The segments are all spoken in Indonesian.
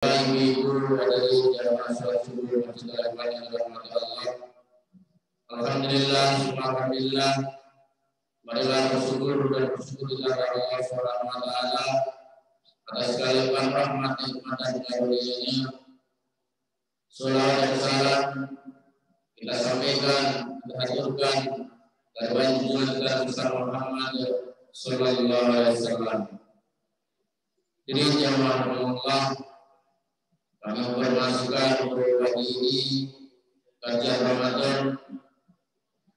Ibu dari jamaah sholat subuh masjid Al-Akbar yang dirahmati Allah. Alhamdulillah, marilah bersyukur dan bersyukur kepada Allah Subhanahu wa taala atas segala rahmat, nikmat dan karunia-Nya. Salawat dan salam kita sampaikan, kita haturkan kepada junjungan kita bersama Muhammad sallallahu alaihi wasallam. Jadi jamaah Allah, kami mempermasukkan pagi ini kajian Ramadan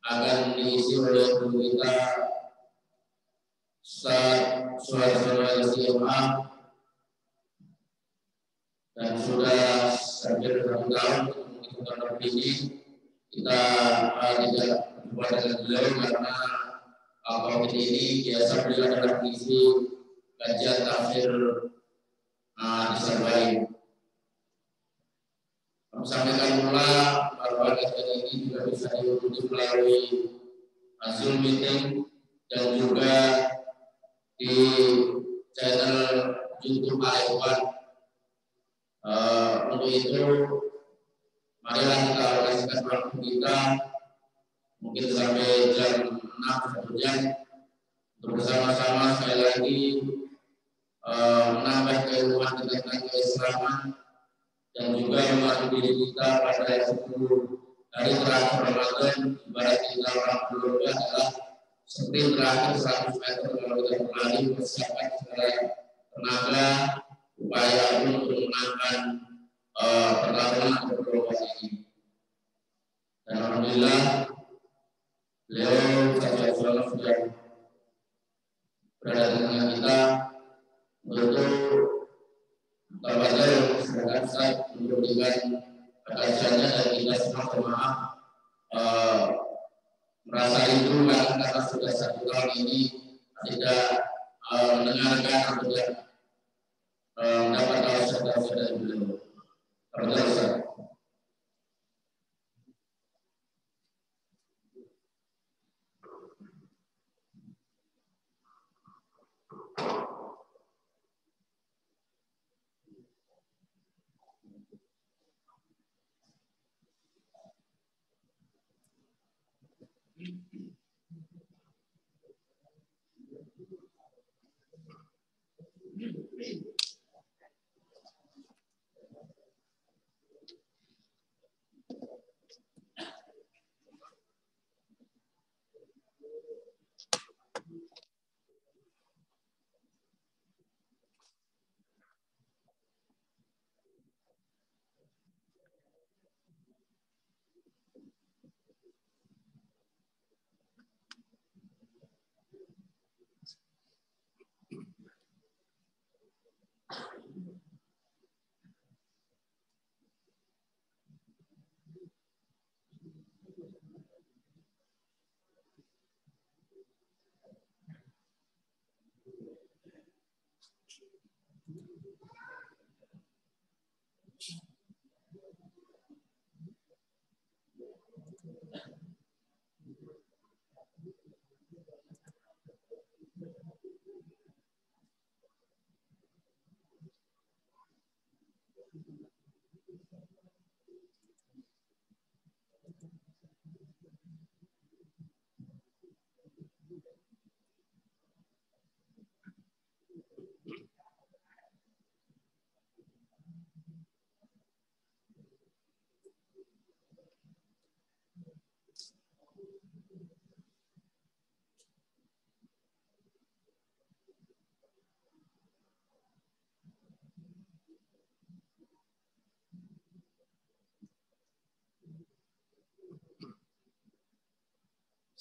akan diisi oleh guru kita Ustaz Suhail SMA dan sudah hampir 6 tahun mengikuti lebih ini. Kita tidak berjumpa dengan beliau karena COVID ini biasa beliau adalah mengisi kajian tafsir di Surabaya. Kami sampaikan pula bahwa kajian ini juga bisa diikuti melalui Zoom meeting dan juga di channel YouTube Al-Ikhwan. Untuk itu, marilah kita alokasikan waktu kita mungkin sampai jam 6 1 jam untuk bersama-sama sekali lagi menambah keilmuan kita tentang keislaman dan juga membantu diri kita pada 10 hari terakhir Ramadan. Ibarat kita orang berdoa adalah seperti terakhir 100 meter kalau kita kembali persiapkan segala tenaga upaya untuk memenangkan pertarungan atau perlombaan ini. Dan alhamdulillah beliau sudah berada di tengah kita untuk Tawadar sedangkan saya memberikan kajiannya dan kita semua bermaaf merasa rindu karena sudah 1 tahun ini tidak mendengarkan atau tidak mendapat tausiah dari beliau. Terus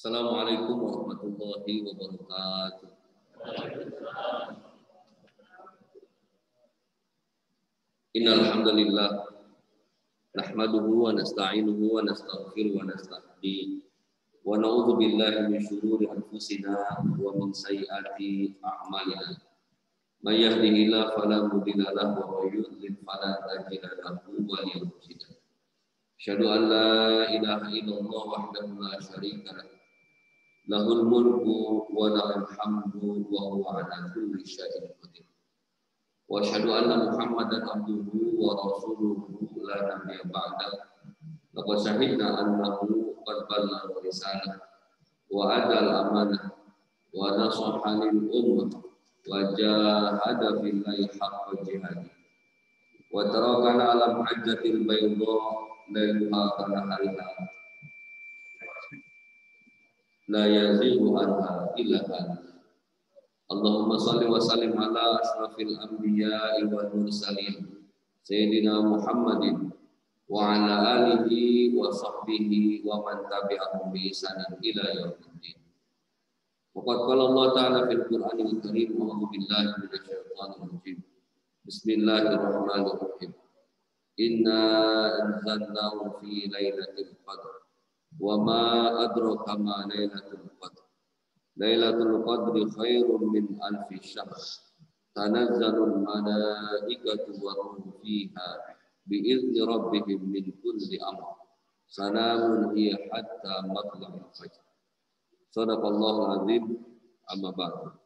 Assalamualaikum warahmatullahi wabarakatuh. Innal hamdalillah nahmaduhu wa nasta'inuhu wa nastaghfiruhu wa nastahdihi wa na'udzu billahi min shururi anfusina wa min sayyiati a'malina. May yahdihillahu fala mudilla lahu wa may yudlil fala hadiya lahu waliyyan mursyid. Asyhadu an la ilaha illallah wahdahu la syarika lahu lahul mulku wa lahul hamdu wa huwa ala kulli syai'in qadir. wa asyhadu anna Muhammadan abduhu wa rasuluhu la nabiyya ba'da. Laqad syahidna annahu qad ballagha risalah wa adal amanah wa nasaha lil ummah wa jahada fillahi haqqa jihadi wa tarakana ala mahajjatil bayda lailuha kanahariha la yazighu anha illa halik. Allahumma salli wa sallim ala asrafil anbiya'i wal mursalin Sayyidina Muhammadin wa ala alihi wa sahbihi wa man tabi'ahum bi ihsanin ila yaumiddin. Waqad qala Allah ta'ala fil Qur'anil Karim a'udzu billahi minasy syaithanir rajim. Bismillahirrahmanirrahim. Inna anzalnahu fi lailatul qadr wa ma adraka ma lailatul qadr. Lailatul Qadri khairun min alfi syahr. Tanazzalul malaikatu wa ruhu fiha bi'izni rabbihim min kulli amr. Salamun hiya hatta matla'il fajr. Shadaqallahul azim. Amma ba'du.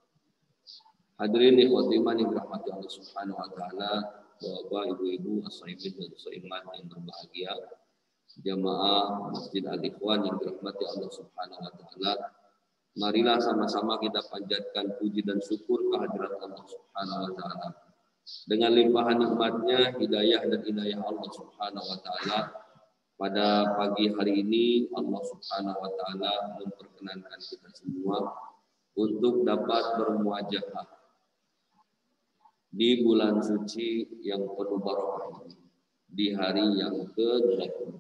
Hadirin ikhwati iman yang dirahmati Allah Subhanahu wa taala, Bapak, Ibu-ibu, as-shaimin dan as-shaimat yang berbahagia, jamaah Masjid Al-Ikhwan yang dirahmati Allah Subhanahu wa taala. Marilah sama-sama kita panjatkan puji dan syukur kehadirat Allah Subhanahu wa taala. Dengan limpahan nikmatnya, hidayah dan inayah Allah Subhanahu wa taala, pada pagi hari ini Allah Subhanahu wa taala memperkenankan kita semua untuk dapat bermuajahah di bulan suci yang penuh barokah ini, di hari yang ke-20.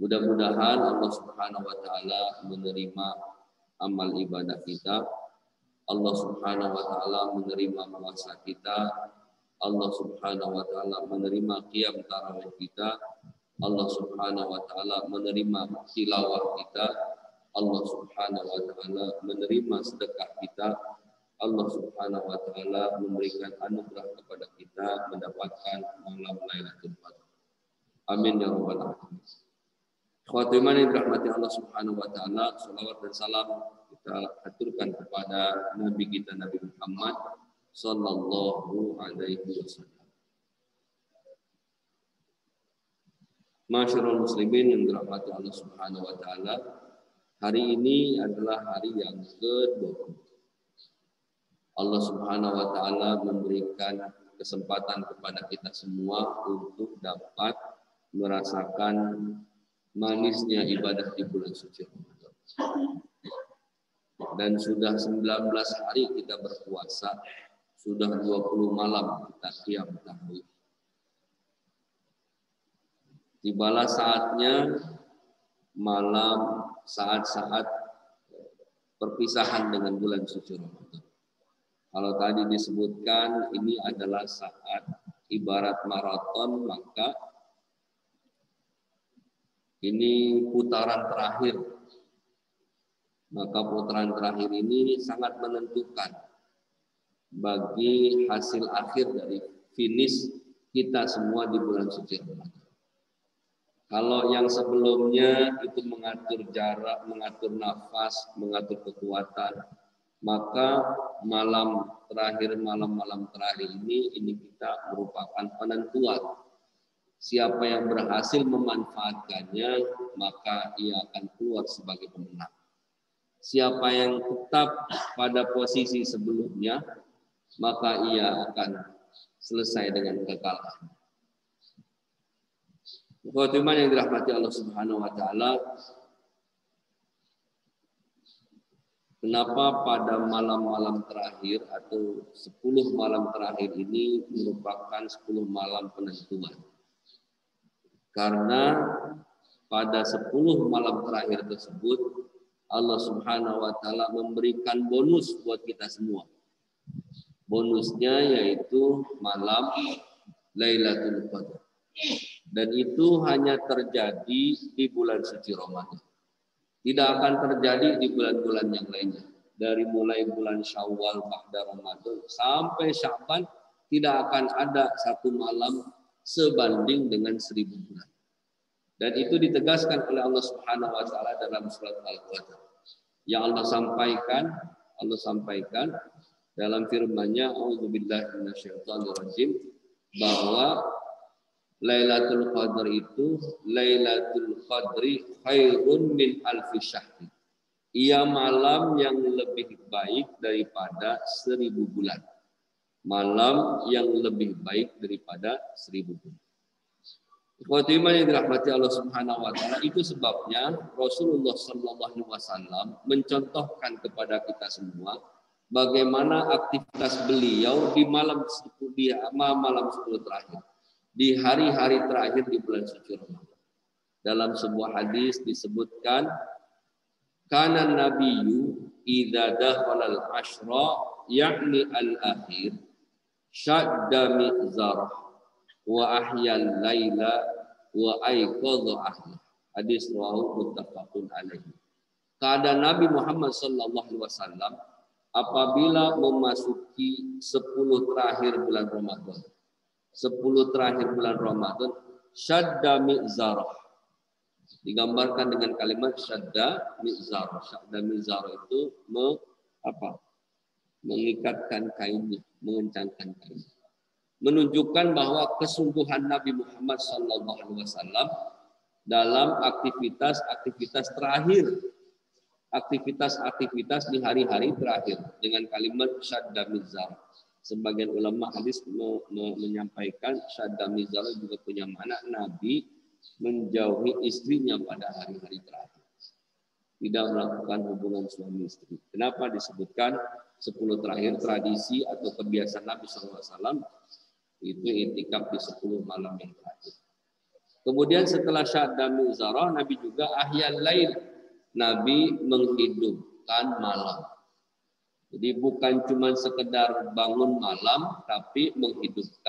Mudah-mudahan Allah Subhanahu wa taala menerima amal ibadah kita, Allah Subhanahu wa taala menerima puasa kita, Allah Subhanahu wa taala menerima qiyam tarawih kita, Allah Subhanahu wa taala menerima tilawah kita, Allah Subhanahu wa taala menerima sedekah kita, Allah Subhanahu wa taala memberikan anugerah kepada kita mendapatkan malam Lailatul Qadar. Amin ya rabbal alamin. Khawatiman yang dirahmati Allah Subhanahu wa taala, salawat dan salam kita aturkan kepada Nabi kita Nabi Muhammad sallallahu alaihi wasallam. Masyarul muslimin yang dirahmati Allah Subhanahu wa taala, hari ini adalah hari yang ke-20. Allah Subhanahu wa taala memberikan kesempatan kepada kita semua untuk dapat merasakan manisnya ibadah di bulan suci Ramadan. Dan sudah 19 hari kita berpuasa, sudah 20 malam kita qiyam tarawih. Tibalah saatnya malam saat-saat perpisahan dengan bulan suci Ramadan. Kalau tadi disebutkan ini adalah saat ibarat maraton, maka ini putaran terakhir. Maka putaran terakhir ini sangat menentukan bagi hasil akhir dari finish kita semua di bulan suci Ramadan. Kalau yang sebelumnya itu mengatur jarak, mengatur nafas, mengatur kekuatan, maka malam terakhir, malam-malam terakhir ini kita merupakan penentuan. Siapa yang berhasil memanfaatkannya, maka ia akan keluar sebagai pemenang. Siapa yang tetap pada posisi sebelumnya, maka ia akan selesai dengan kekalahan. Khotbah yang dirahmati Allah Subhanahu wa taala, kenapa pada malam-malam terakhir atau 10 malam terakhir ini merupakan 10 malam penentuan? Karena pada 10 malam terakhir tersebut Allah Subhanahu wa taala memberikan bonus buat kita semua. Bonusnya yaitu malam Lailatul Qadar. Dan itu hanya terjadi di bulan suci Ramadan. Tidak akan terjadi di bulan-bulan yang lainnya. Dari mulai bulan Syawal ba'da Ramadan sampai Sya'ban tidak akan ada satu malam sebanding dengan 1000 bulan. Dan itu ditegaskan oleh Allah Subhanahu wa taala dalam surat Al-Qadr. Yang Allah sampaikan dalam firman-Nya a'udzubillahi minasyaitonirrajim bahwa Lailatul Qadar itu Lailatul Qadri khairun min alfi syahri. Ia malam yang lebih baik daripada 1000 bulan. Malam yang lebih baik daripada 1000 bulan. Ikhwati iman yang dirahmati Allah Subhanahu wa taala, itu sebabnya Rasulullah sallallahu alaihi wasallam mencontohkan kepada kita semua bagaimana aktivitas beliau di malam 10 terakhir, di hari-hari terakhir di bulan suci Ramadan. Dalam sebuah hadis disebutkan, kana nabiyyu idza dakhala al-ashra yakni al-akhir syadda mizarah wa ahyal laila wa aiqadha ahli. Hadis rawahu muttafaqun alaihi. Keadaan Nabi Muhammad sallallahu alaihi wasallam apabila memasuki 10 terakhir bulan Ramadan. 10 terakhir bulan Ramadan, syadda mizarah. Digambarkan dengan kalimat syadda mizarah. Syadda mizarah itu mengikatkan kainnya, mengencangkan kainnya. Menunjukkan bahwa kesungguhan Nabi Muhammad SAW dalam aktivitas terakhir, aktivitas di hari-hari terakhir dengan kalimat syadda mizarah. Sebagian ulama hadis menyampaikan syadda mizarah juga punya makna Nabi menjauhi istrinya pada hari-hari terakhir, tidak melakukan hubungan suami istri. Kenapa disebutkan 10 terakhir? Tradisi atau kebiasaan Nabi SAW itu i'tikaf di 10 malam yang terakhir. Kemudian setelah syadda mizarah, Nabi juga ahyal lail, Nabi menghidupkan malam. Jadi bukan cuma sekedar bangun malam, tapi menghidupkan